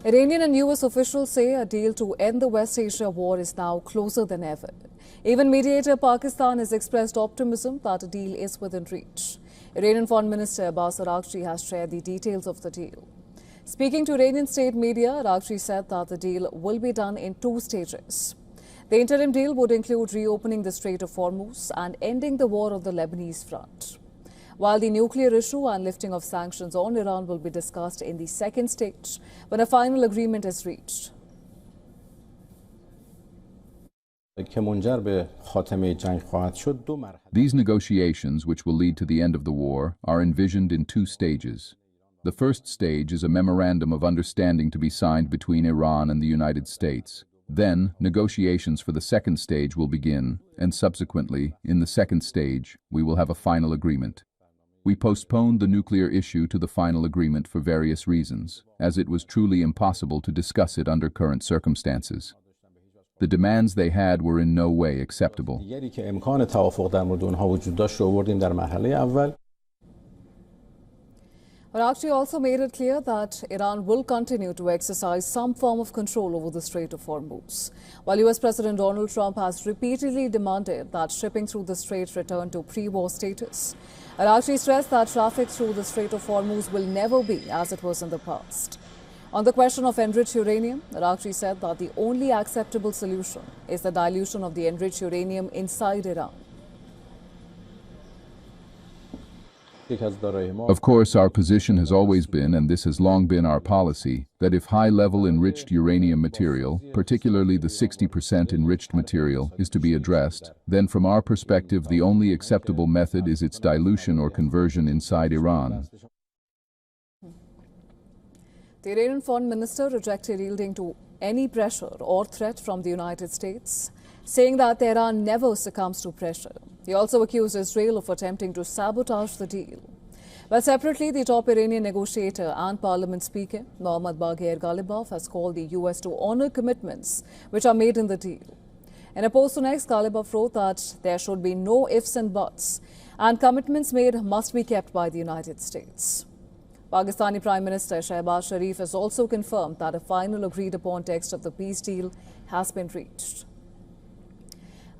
Iranian and US officials say a deal to end the West Asia war is now closer than ever. Even mediator Pakistan has expressed optimism that a deal is within reach. Iranian Foreign Minister Abbas Araghchi has shared the details of the deal. Speaking to Iranian state media, Araghchi said that the deal will be done in two stages. The interim deal would include reopening the Strait of Hormuz and ending the war on the Lebanese front, while the nuclear issue and lifting of sanctions on Iran will be discussed in the second stage when a final agreement is reached. These negotiations, which will lead to the end of the war, are envisioned in two stages. The first stage is a memorandum of understanding to be signed between Iran and the United States. Then, negotiations for the second stage will begin, and subsequently, in the second stage, we will have a final agreement. We postponed the nuclear issue to the final agreement for various reasons, as it was truly impossible to discuss it under current circumstances. The demands they had were in no way acceptable. Araghchi also made it clear that Iran will continue to exercise some form of control over the Strait of Hormuz. While US President Donald Trump has repeatedly demanded that shipping through the strait return to pre-war status, Araghchi stressed that traffic through the Strait of Hormuz will never be as it was in the past. On the question of enriched uranium, Araghchi said that the only acceptable solution is the dilution of the enriched uranium inside Iran. Of course, our position has always been, and this has long been our policy, that if high-level enriched uranium material, particularly the 60% enriched material, is to be addressed, then from our perspective the only acceptable method is its dilution or conversion inside Iran. The Iranian foreign minister rejected yielding to any pressure or threat from the United States, saying that Tehran never succumbs to pressure. He also accused Israel of attempting to sabotage the deal. But separately, the top Iranian negotiator and parliament speaker, Mohammad Bagher Ghalibaf, has called the US to honor commitments which are made in the deal. In a post on X, Ghalibaf wrote that there should be no ifs and buts, and commitments made must be kept by the United States. Pakistani Prime Minister Shehbaz Sharif has also confirmed that a final agreed-upon text of the peace deal has been reached.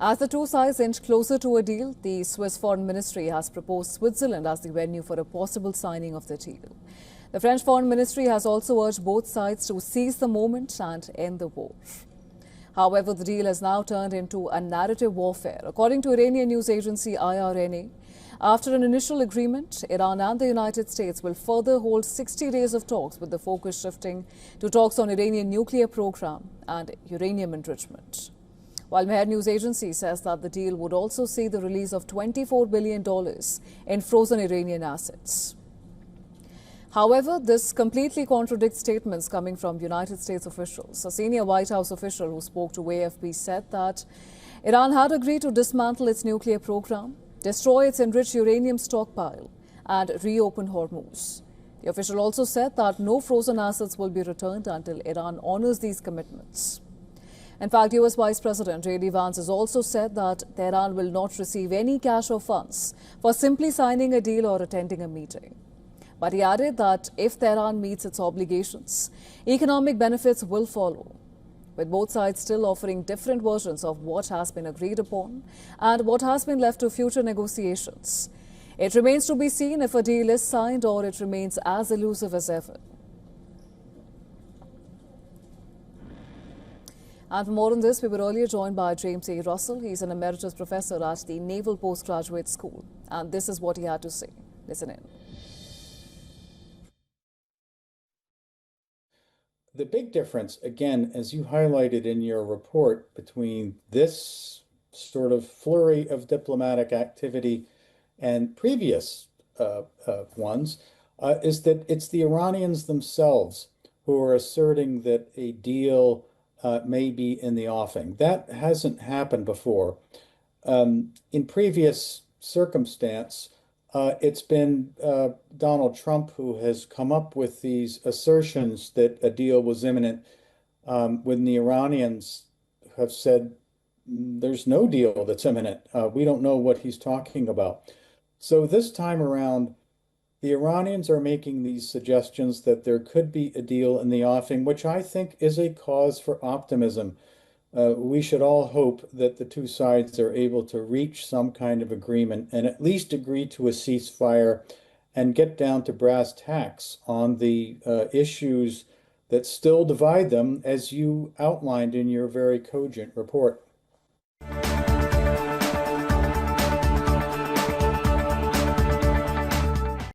As the two sides inch closer to a deal, the Swiss Foreign Ministry has proposed Switzerland as the venue for a possible signing of the deal. The French Foreign Ministry has also urged both sides to seize the moment and end the war. However, the deal has now turned into a narrative warfare. According to Iranian news agency IRNA, after an initial agreement, Iran and the United States will further hold 60 days of talks, with the focus shifting to talks on Iranian nuclear program and uranium enrichment. While Mehr news agency says that the deal would also see the release of $24 billion in frozen Iranian assets. However, this completely contradicts statements coming from United States officials. A senior White House official who spoke to AFP said that Iran had agreed to dismantle its nuclear program, destroy its enriched uranium stockpile, and reopen Hormuz. The official also said that no frozen assets will be returned until Iran honors these commitments. In fact, US Vice President J.D. Vance has also said that Tehran will not receive any cash or funds for simply signing a deal or attending a meeting. But he added that if Tehran meets its obligations, economic benefits will follow, with both sides still offering different versions of what has been agreed upon and what has been left to future negotiations. It remains to be seen if a deal is signed or it remains as elusive as ever. And for more on this, we were earlier joined by James A. Russell. He's an emeritus professor at the Naval Postgraduate School. And this is what he had to say. Listen in. The big difference, again, as you highlighted in your report, between this sort of flurry of diplomatic activity and previous ones, is that it's the Iranians themselves who are asserting that a deal may be in the offing. That hasn't happened before. In previous circumstance, it's been Donald Trump who has come up with these assertions that a deal was imminent, when the Iranians have said there's no deal that's imminent. We don't know what he's talking about. So this time around, The Iranians are making these suggestions that there could be a deal in the offing, which I think is a cause for optimism. We should all hope that the two sides are able to reach some kind of agreement and at least agree to a ceasefire and get down to brass tacks on the issues that still divide them, as you outlined in your very cogent report.